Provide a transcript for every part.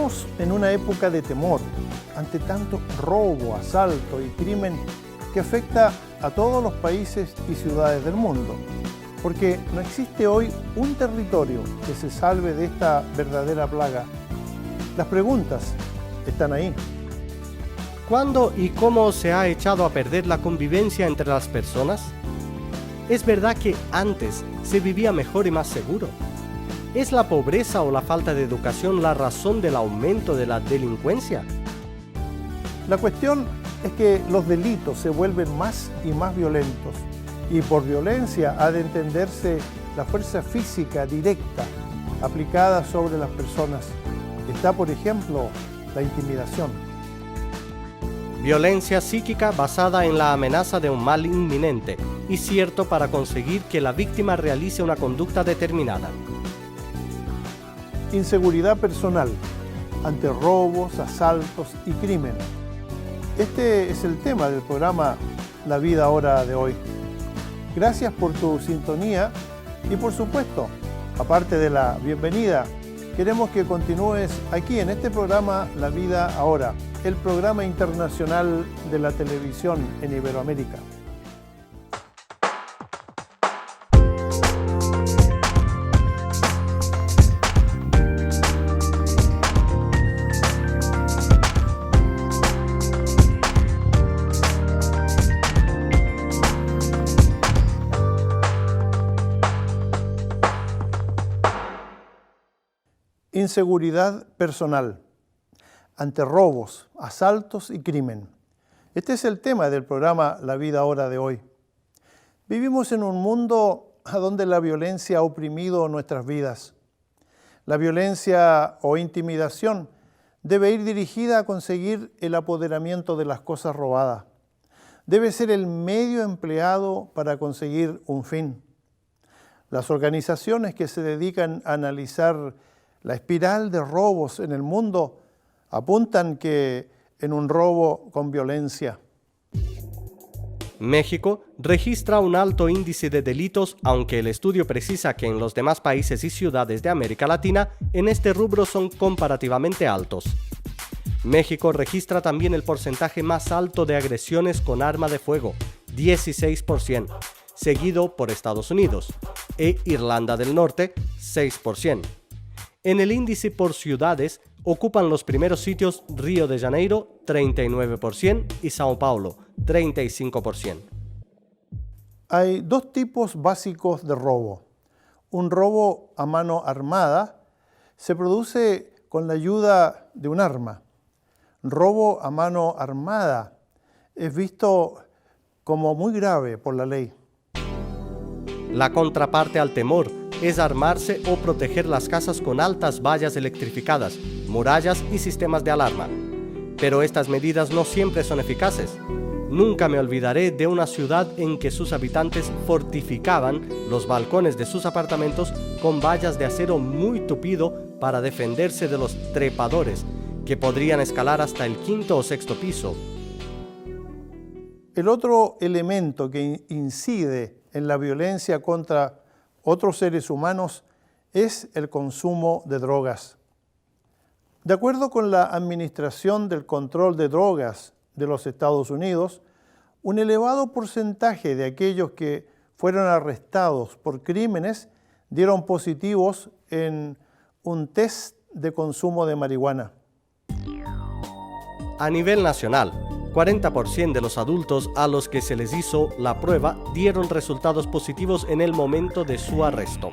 Vivimos en una época de temor ante tanto robo, asalto y crimen que afecta a todos los países y ciudades del mundo, porque no existe hoy un territorio que se salve de esta verdadera plaga. Las preguntas están ahí. ¿Cuándo y cómo se ha echado a perder la convivencia entre las personas? ¿Es verdad que antes se vivía mejor y más seguro? ¿Es la pobreza o la falta de educación la razón del aumento de la delincuencia? La cuestión es que los delitos se vuelven más y más violentos, y por violencia ha de entenderse la fuerza física directa aplicada sobre las personas. Está, por ejemplo, la intimidación. Violencia psíquica basada en la amenaza de un mal inminente y cierto para conseguir que la víctima realice una conducta determinada. Inseguridad personal ante robos, asaltos y crimen. Este es el tema del programa La Vida Ahora de hoy. Gracias por tu sintonía y, por supuesto, aparte de la bienvenida, queremos que continúes aquí en este programa La Vida Ahora, el programa internacional de la televisión en Iberoamérica. Inseguridad personal ante robos, asaltos y crimen. Este es el tema del programa La Vida Ahora de hoy. Vivimos en un mundo donde la violencia ha oprimido nuestras vidas. La violencia o intimidación debe ir dirigida a conseguir el apoderamiento de las cosas robadas. Debe ser el medio empleado para conseguir un fin. Las organizaciones que se dedican a analizar la espiral de robos en el mundo apuntan que en un robo con violencia. México registra un alto índice de delitos, aunque el estudio precisa que en los demás países y ciudades de América Latina en este rubro son comparativamente altos. México registra también el porcentaje más alto de agresiones con arma de fuego, 16%, seguido por Estados Unidos, e Irlanda del Norte, 6%. En el índice por ciudades ocupan los primeros sitios Río de Janeiro, 39%, y Sao Paulo, 35%. Hay dos tipos básicos de robo. Un robo a mano armada se produce con la ayuda de un arma. Robo a mano armada es visto como muy grave por la ley. La contraparte al temor es armarse o proteger las casas con altas vallas electrificadas, murallas y sistemas de alarma. Pero estas medidas no siempre son eficaces. Nunca me olvidaré de una ciudad en que sus habitantes fortificaban los balcones de sus apartamentos con vallas de acero muy tupido para defenderse de los trepadores, que podrían escalar hasta el quinto o sexto piso. El otro elemento que incide en la violencia contra otros seres humanos es el consumo de drogas. De acuerdo con la Administración del Control de Drogas de los Estados Unidos, un elevado porcentaje de aquellos que fueron arrestados por crímenes dieron positivos en un test de consumo de marihuana. A nivel nacional, 40% de los adultos a los que se les hizo la prueba dieron resultados positivos en el momento de su arresto.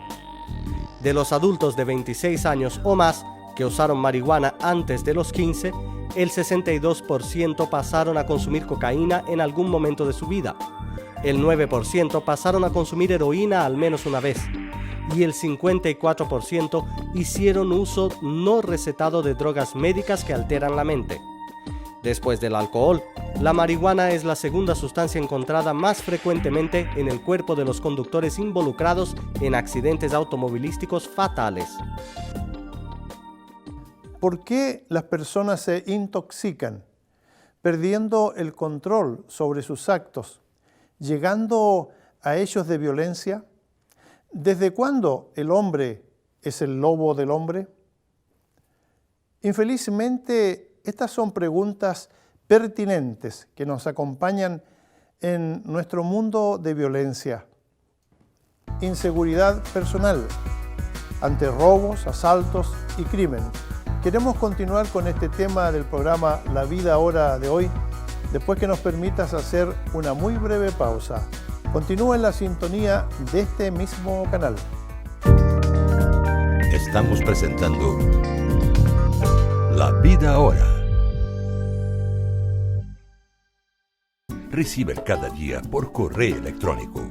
De los adultos de 26 años o más que usaron marihuana antes de los 15, el 62% pasaron a consumir cocaína en algún momento de su vida, el 9% pasaron a consumir heroína al menos una vez, y el 54% hicieron uso no recetado de drogas médicas que alteran la mente. Después del alcohol, la marihuana es la segunda sustancia encontrada más frecuentemente en el cuerpo de los conductores involucrados en accidentes automovilísticos fatales. ¿Por qué las personas se intoxican, perdiendo el control sobre sus actos, llegando a hechos de violencia? ¿Desde cuándo el hombre es el lobo del hombre? Infelizmente, estas son preguntas pertinentes que nos acompañan en nuestro mundo de violencia. Inseguridad personal ante robos, asaltos y crimen. Queremos continuar con este tema del programa La Vida Ahora de hoy, después que nos permitas hacer una muy breve pausa. Continúa en la sintonía de este mismo canal. Estamos presentando La Vida Ahora. Recibe cada día por correo electrónico.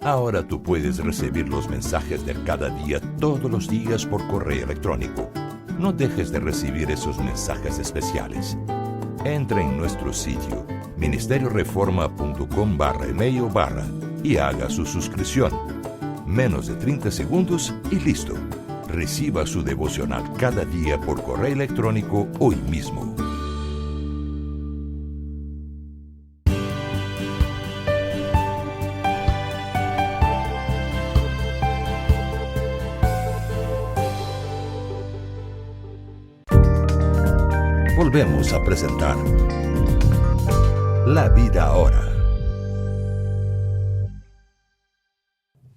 Ahora tú puedes recibir los mensajes de cada día todos los días por correo electrónico. No dejes de recibir esos mensajes especiales. Entre en nuestro sitio ministerioreforma.com/email/ y haga su suscripción. Menos de 30 segundos y listo. Reciba su devocional cada día por correo electrónico hoy mismo. Volvemos a presentar La Vida Ahora.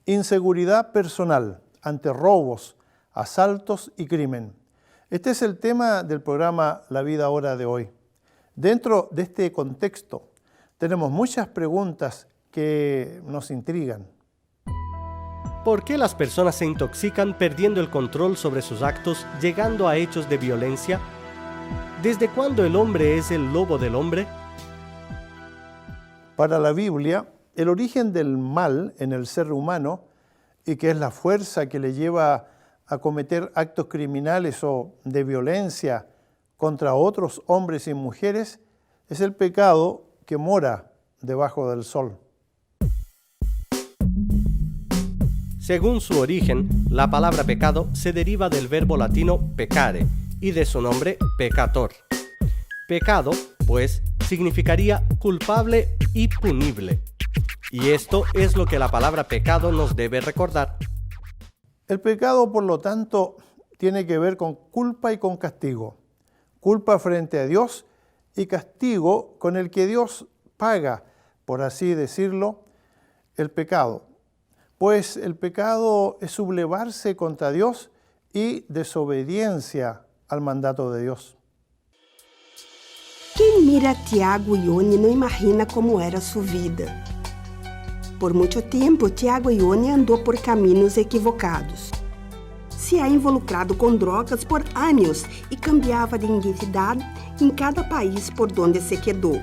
Inseguridad personal ante robos, asaltos y crimen. Este es el tema del programa La Vida Ahora de hoy. Dentro de este contexto tenemos muchas preguntas que nos intrigan. ¿Por qué las personas se intoxican perdiendo el control sobre sus actos, llegando a hechos de violencia? ¿Desde cuándo el hombre es el lobo del hombre? Para la Biblia, el origen del mal en el ser humano, y que es la fuerza que le lleva a cometer actos criminales o de violencia contra otros hombres y mujeres, es el pecado que mora debajo del sol. Según su origen, la palabra pecado se deriva del verbo latino peccare y de su nombre peccator. Pecado, pues, significaría culpable y punible. Y esto es lo que la palabra pecado nos debe recordar. El pecado, por lo tanto, tiene que ver con culpa y con castigo. Culpa frente a Dios y castigo con el que Dios paga, por así decirlo, el pecado. Pues el pecado es sublevarse contra Dios y desobediencia al mandato de Dios. Quem mira a Tiago Ione não imagina como era sua vida. Por muito tempo, Tiago Ione andou por caminhos equivocados. Se ha involucrado com drogas por anos e cambiava de identidade em cada país por donde se quedou.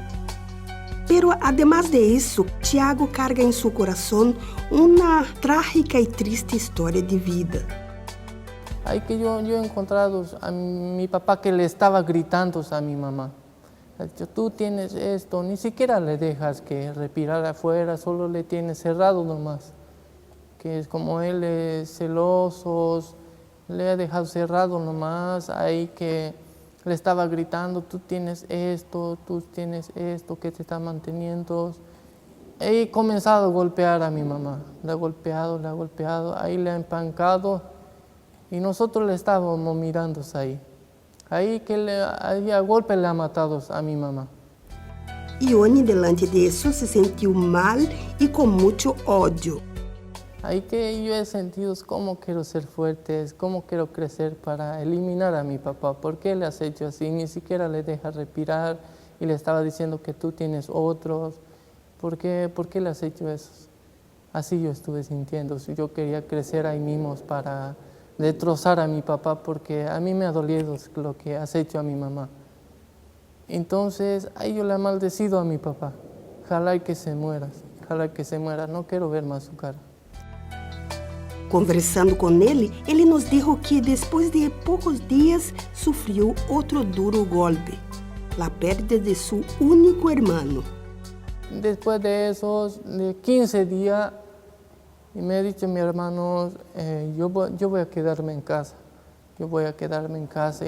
Pero además de isso, Tiago carga em seu coração uma trágica e triste história de vida. Ahí que yo he encontrado a mi papá que le estaba gritando a mi mamá. Ha dicho, tú tienes esto, ni siquiera le dejas que respirar afuera, solo le tienes cerrado nomás. Que es como él es celoso, le ha dejado cerrado nomás, ahí que le estaba gritando, tú tienes esto, que te está manteniendo. He comenzado a golpear a mi mamá, la ha golpeado, ahí le ha empancado y nosotros le estábamos mirando ahí. Ahí que ahí a golpe le ha matado a mi mamá. Ione, delante de eso, se sentiu mal y con mucho odio. Ahí que yo he sentido cómo quiero ser fuerte, cómo quiero crecer para eliminar a mi papá. ¿Por qué le has hecho así? Ni siquiera le dejas respirar y le estaba diciendo que tú tienes otros. ¿Por qué le has hecho eso? Así yo estuve sintiendo. Yo quería crecer ahí mismo para destrozar a mi papá porque a mí me ha dolido lo que has hecho a mi mamá. Entonces, ahí yo le he maldecido a mi papá. Ojalá que se muera, no quiero ver más su cara. Conversando com ele nos dijo que depois de poucos dias sofreu outro duro golpe, a pérdida de seu único hermano. Después de esos 15 días, me ha dicho mi hermano, yo voy a quedarme en casa. Y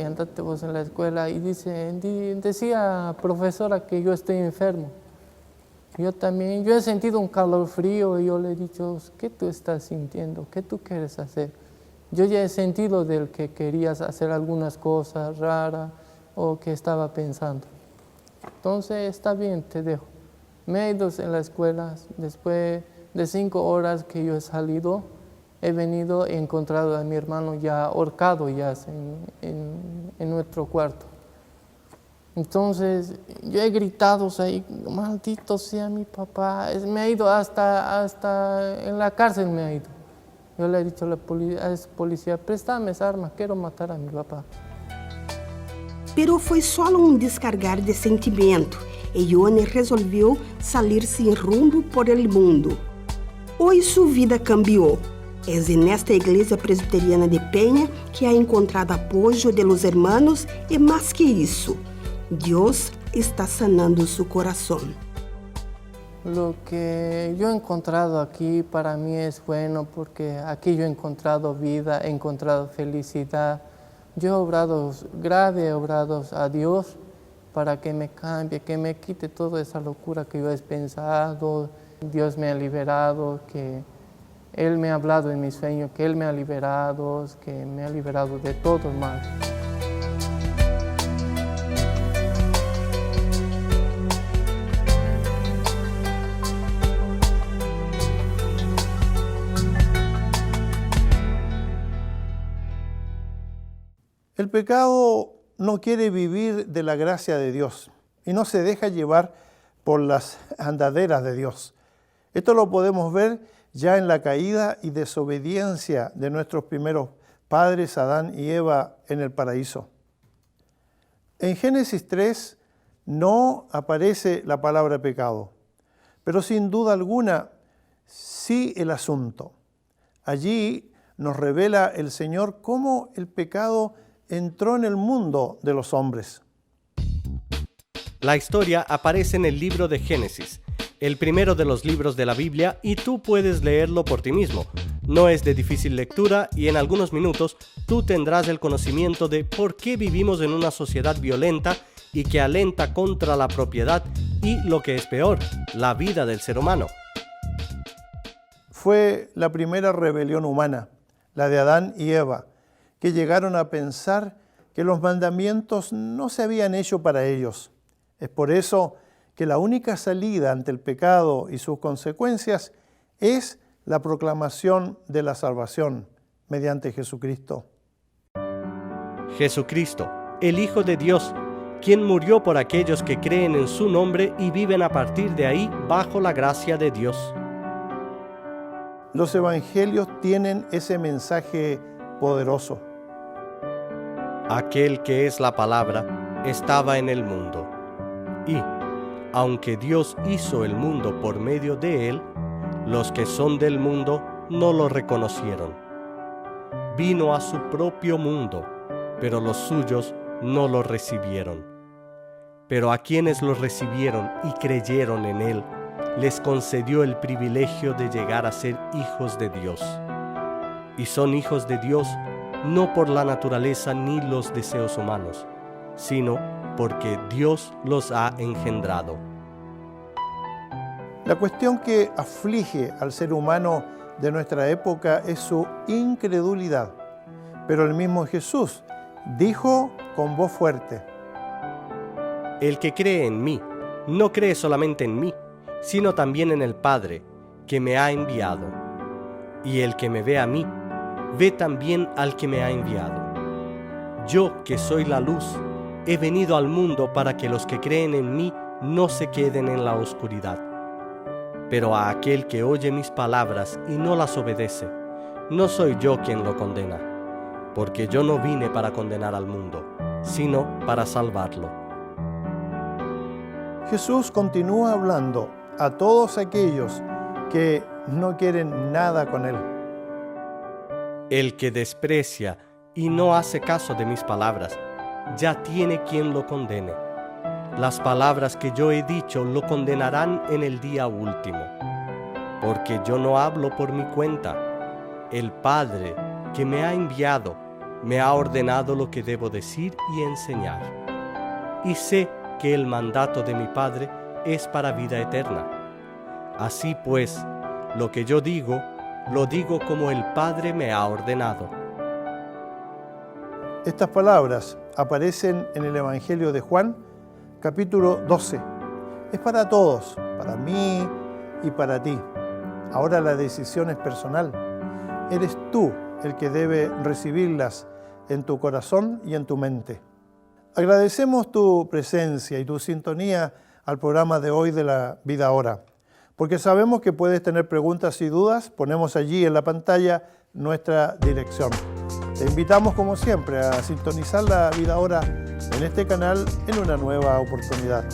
andate vos en la escuela. Y decía profesora que yo estoy enfermo. Yo he sentido un calor frío y yo le he dicho, ¿qué tú estás sintiendo? ¿Qué tú quieres hacer? Yo ya he sentido del que querías hacer algunas cosas raras o que estaba pensando. Entonces está bien, te dejo. Me he ido en la escuela, después de 5 horas que yo he salido, he venido, he encontrado a mi hermano ya ahorcado ya en nuestro cuarto. Entonces yo he gritado ahí, maldito sea mi papá, me ha ido hasta en la cárcel me ha ido. Yo le he dicho a ese policía, préstame esa arma, quiero matar a mi papá. Pero foi só descargar de sentimento e Ione resolveu sair sem rumbo por el mundo. Hoje sua vida cambiou. É nesta igreja presbiteriana de Peña que ha encontrado apoio de los hermanos e mais que isso, Deus está sanando su corazón. Lo que yo he encontrado aquí para mí es bueno porque aquí yo he encontrado vida, he encontrado felicidad. Yo he obrado a Dios para que me cambie, que me quite toda esa locura que yo he pensado. Dios me ha liberado, que Él me ha hablado en mis sueños, que Él me ha liberado, que me ha liberado de todo el mal. El pecado no quiere vivir de la gracia de Dios y no se deja llevar por las andaderas de Dios. Esto lo podemos ver ya en la caída y desobediencia de nuestros primeros padres, Adán y Eva, en el paraíso. En Génesis 3 no aparece la palabra pecado, pero sin duda alguna sí el asunto. Allí nos revela el Señor cómo el pecado entró en el mundo de los hombres. La historia aparece en el libro de Génesis, el primero de los libros de la Biblia, y tú puedes leerlo por ti mismo. No es de difícil lectura y en algunos minutos tú tendrás el conocimiento de por qué vivimos en una sociedad violenta y que alenta contra la propiedad y, lo que es peor, la vida del ser humano. Fue la primera rebelión humana, la de Adán y Eva, que llegaron a pensar que los mandamientos no se habían hecho para ellos. Es por eso que la única salida ante el pecado y sus consecuencias es la proclamación de la salvación mediante Jesucristo. Jesucristo, el Hijo de Dios, quien murió por aquellos que creen en su nombre y viven a partir de ahí bajo la gracia de Dios. Los evangelios tienen ese mensaje poderoso. Aquel que es la palabra estaba en el mundo, y, aunque Dios hizo el mundo por medio de él, los que son del mundo no lo reconocieron. Vino a su propio mundo, pero los suyos no lo recibieron. Pero a quienes lo recibieron y creyeron en él, les concedió el privilegio de llegar a ser hijos de Dios. Y son hijos de Dios no por la naturaleza ni los deseos humanos, sino porque Dios los ha engendrado. La cuestión que aflige al ser humano de nuestra época es su incredulidad. Pero el mismo Jesús dijo con voz fuerte: El que cree en mí, no cree solamente en mí, sino también en el Padre, que me ha enviado. Y el que me ve a mí, ve también al que me ha enviado. Yo, que soy la luz, he venido al mundo para que los que creen en mí no se queden en la oscuridad. Pero a aquel que oye mis palabras y no las obedece, no soy yo quien lo condena, porque yo no vine para condenar al mundo, sino para salvarlo. Jesús continúa hablando a todos aquellos que no quieren nada con Él. El que desprecia y no hace caso de mis palabras, ya tiene quien lo condene. Las palabras que yo he dicho lo condenarán en el día último, porque yo no hablo por mi cuenta. El Padre que me ha enviado me ha ordenado lo que debo decir y enseñar. Y sé que el mandato de mi Padre es para vida eterna. Así pues, lo que yo digo, lo digo como el Padre me ha ordenado, Estas palabras aparecen en el Evangelio de Juan, capítulo 12. Es para todos, para mí y para ti. Ahora la decisión es personal. Eres tú el que debe recibirlas en tu corazón y en tu mente. Agradecemos tu presencia y tu sintonía al programa de hoy de la Vida Ahora, porque sabemos que puedes tener preguntas y dudas. Ponemos allí en la pantalla nuestra dirección. Te invitamos, como siempre, a sintonizar la Vida Ahora en este canal en una nueva oportunidad.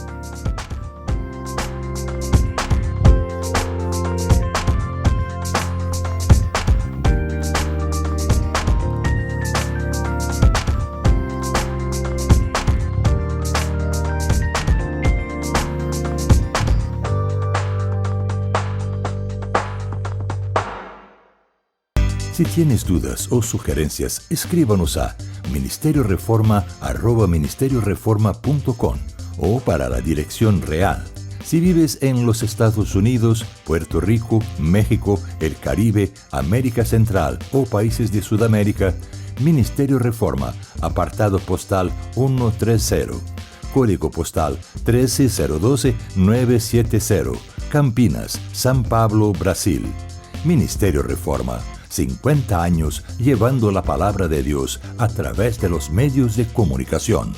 Si tienes dudas o sugerencias, escríbanos a ministerioreforma@ministerioreforma.com o para la dirección real. Si vives en los Estados Unidos, Puerto Rico, México, el Caribe, América Central o países de Sudamérica, Ministerio Reforma, apartado postal 130, código postal 13012-970, Campinas, San Pablo, Brasil. Ministerio Reforma, 50 años llevando la palabra de Dios a través de los medios de comunicación.